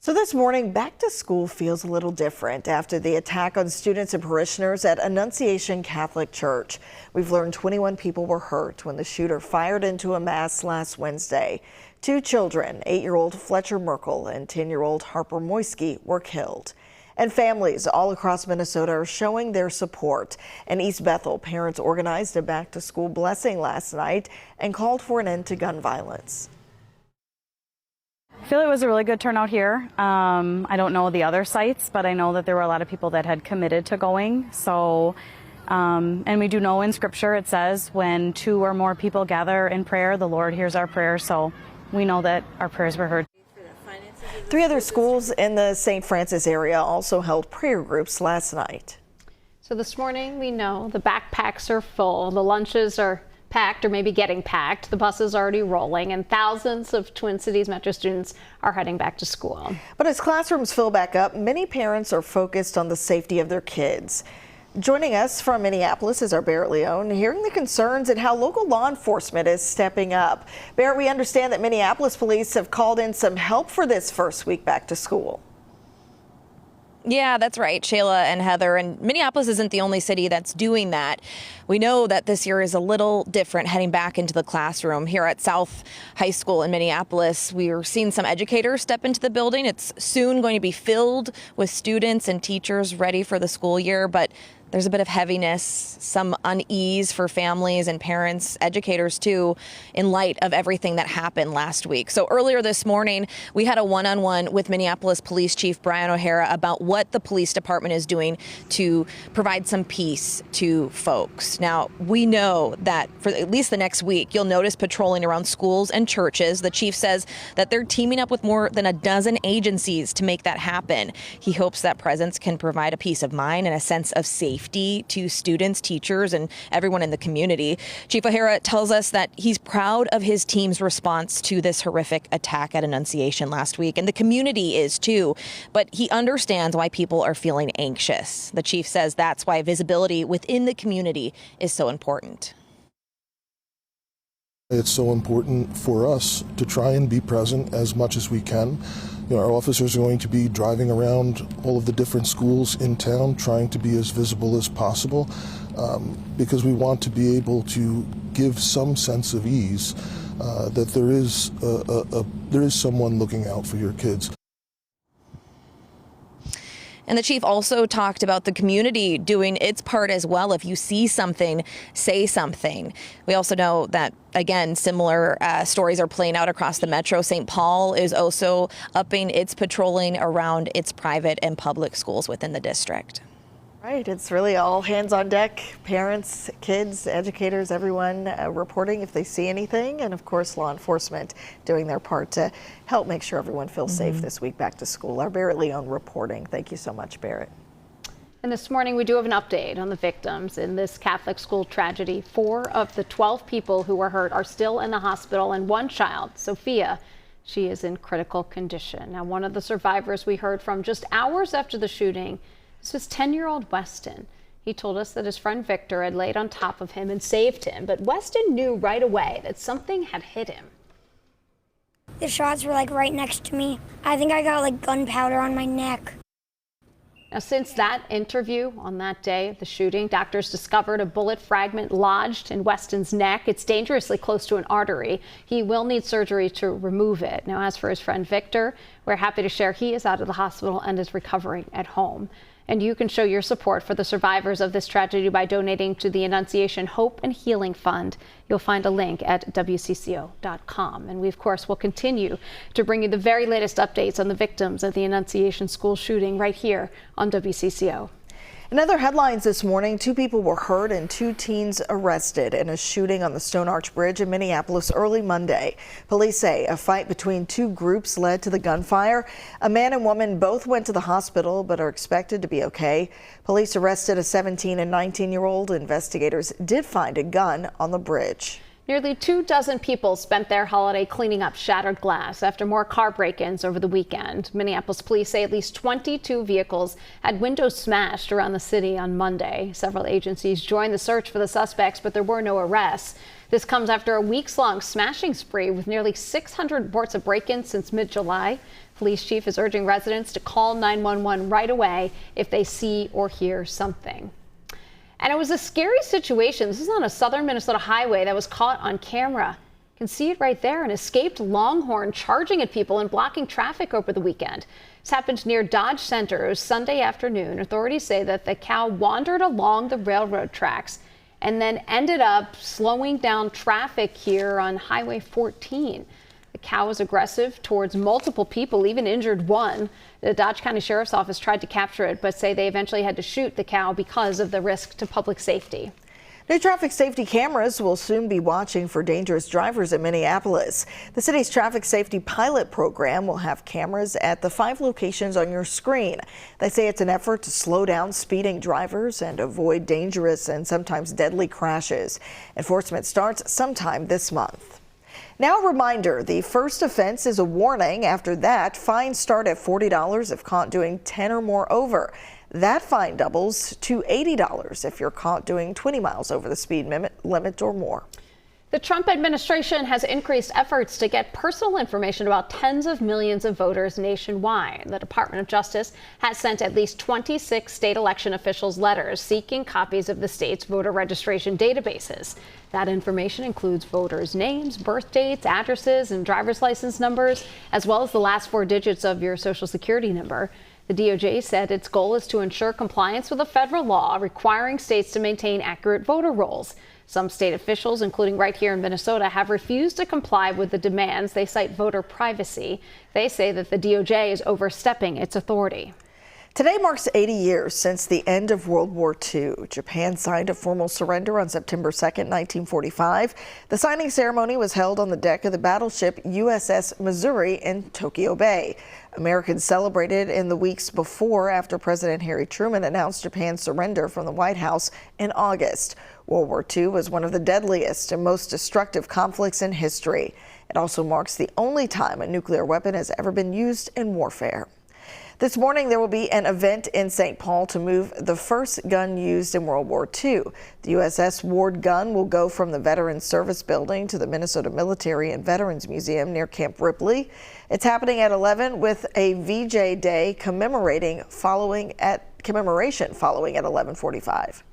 So this morning, back to school feels a little different after the attack on students and parishioners at Annunciation Catholic Church. We've learned 21 people were hurt when the shooter fired into a mass last Wednesday. 2 children, 8-year-old Fletcher Merkel and 10-year-old Harper Moisky, were killed. And families all across Minnesota are showing their support. In East Bethel, parents organized a back-to-school blessing last night and called for an end to gun violence. I feel it was a really good turnout here. I don't know the other sites, but I know that there were a lot of people that had committed to going. So, and we do know in Scripture it says when 2 or more people gather in prayer, the Lord hears our prayers. So we know that our prayers were heard. 3 other schools in the St. Francis area also held prayer groups last night. So this morning we know the backpacks are full, the lunches are packed or maybe getting packed, the bus is already rolling, and thousands of Twin Cities Metro students are heading back to school. But as classrooms fill back up, many parents are focused on the safety of their kids. Joining us from Minneapolis is our Barrett Leone, hearing the concerns and how local law enforcement is stepping up. Barrett, we understand that Minneapolis police have called in some help for this first week back to school. Yeah, that's right, Shayla and Heather. And Minneapolis isn't the only city that's doing that. We know that this year is a little different heading back into the classroom. Here at South High School in Minneapolis, we're seeing some educators step into the building. It's soon going to be filled with students and teachers ready for the school year, but there's a bit of heaviness, some unease for families and parents, educators too, in light of everything that happened last week. So earlier this morning, we had a one-on-one with Minneapolis Police Chief Brian O'Hara about what the police department is doing to provide some peace to folks. Now, we know that for at least the next week, you'll notice patrolling around schools and churches. The chief says that they're teaming up with more than a dozen agencies to make that happen. He hopes that presence can provide a peace of mind and a sense of safety to students, teachers, and everyone in the community. Chief O'Hara tells us that he's proud of his team's response to this horrific attack at Annunciation last week, and the community is too, but he understands why people are feeling anxious. The chief says that's why visibility within the community is so important. It's so important for us to try and be present as much as we can. Our officers are going to be driving around all of the different schools in town, trying to be as visible as possible, because we want to be able to give some sense of ease that there is someone looking out for your kids. And the chief also talked about the community doing its part as well. If you see something, say something. We also know that, again, similar stories are playing out across the metro. St. Paul is also upping its patrolling around its private and public schools within the district. Right, it's really all hands on deck, parents, kids, educators, everyone reporting if they see anything, and of course law enforcement doing their part to help make sure everyone feels safe this week back to school. Our Barrett Leone reporting. Thank you so much, Barrett. And this morning we do have an update on the victims in this Catholic school tragedy. 4 of the 12 people who were hurt are still in the hospital, and 1 child, Sophia, she is in critical condition. Now, one of the survivors we heard from just hours after the shooting, this was 10-year-old Weston. He told us that his friend Victor had laid on top of him and saved him, but Weston knew right away that something had hit him. The shots were like right next to me. I think I got like gunpowder on my neck. Now, since that interview on that day of the shooting, doctors discovered a bullet fragment lodged in Weston's neck. It's dangerously close to an artery. He will need surgery to remove it. Now, as for his friend Victor, we're happy to share he is out of the hospital and is recovering at home. And you can show your support for the survivors of this tragedy by donating to the Annunciation Hope and Healing Fund. You'll find a link at WCCO.com. And we, of course, will continue to bring you the very latest updates on the victims of the Annunciation school shooting right here on WCCO. In other headlines this morning, 2 people were hurt and 2 teens arrested in a shooting on the Stone Arch Bridge in Minneapolis early Monday. Police say a fight between 2 groups led to the gunfire. A man and woman both went to the hospital but are expected to be okay. Police arrested a 17 and 19-year-old. Investigators did find a gun on the bridge. Nearly 24 people spent their holiday cleaning up shattered glass after more car break-ins over the weekend. Minneapolis police say at least 22 vehicles had windows smashed around the city on Monday. Several agencies joined the search for the suspects, but there were no arrests. This comes after a weeks-long smashing spree with nearly 600 reports of break-ins since mid-July. Police chief is urging residents to call 911 right away if they see or hear something. And it was a scary situation. This is on a southern Minnesota highway that was caught on camera. You can see it right there. An escaped longhorn charging at people and blocking traffic over the weekend. This happened near Dodge Center. It was Sunday afternoon. Authorities say that the cow wandered along the railroad tracks and then ended up slowing down traffic here on Highway 14. The cow was aggressive towards multiple people, even injured one. The Dodge County Sheriff's Office tried to capture it, but say they eventually had to shoot the cow because of the risk to public safety. New traffic safety cameras will soon be watching for dangerous drivers in Minneapolis. The city's traffic safety pilot program will have cameras at the 5 locations on your screen. They say it's an effort to slow down speeding drivers and avoid dangerous and sometimes deadly crashes. Enforcement starts sometime this month. Now a reminder, the first offense is a warning. After that, fines start at $40 if caught doing 10 or more over. That fine doubles to $80 if you're caught doing 20 miles over the speed limit or more. The Trump administration has increased efforts to get personal information about tens of millions of voters nationwide. The Department of Justice has sent at least 26 state election officials letters seeking copies of the state's voter registration databases. That information includes voters' names, birth dates, addresses, and driver's license numbers, as well as the last 4 digits of your social security number. The DOJ said its goal is to ensure compliance with a federal law requiring states to maintain accurate voter rolls. Some state officials, including right here in Minnesota, have refused to comply with the demands. They cite voter privacy. They say that the DOJ is overstepping its authority. Today marks 80 years since the end of World War II. Japan signed a formal surrender on September 2nd, 1945. The signing ceremony was held on the deck of the battleship USS Missouri in Tokyo Bay. Americans celebrated in the weeks before after President Harry Truman announced Japan's surrender from the White House in August. World War II was one of the deadliest and most destructive conflicts in history. It also marks the only time a nuclear weapon has ever been used in warfare. This morning, there will be an event in St. Paul to move the first gun used in World War II. The USS Ward gun will go from the Veterans Service Building to the Minnesota Military and Veterans Museum near Camp Ripley. It's happening at 11 with a VJ Day commemoration following at 11:45.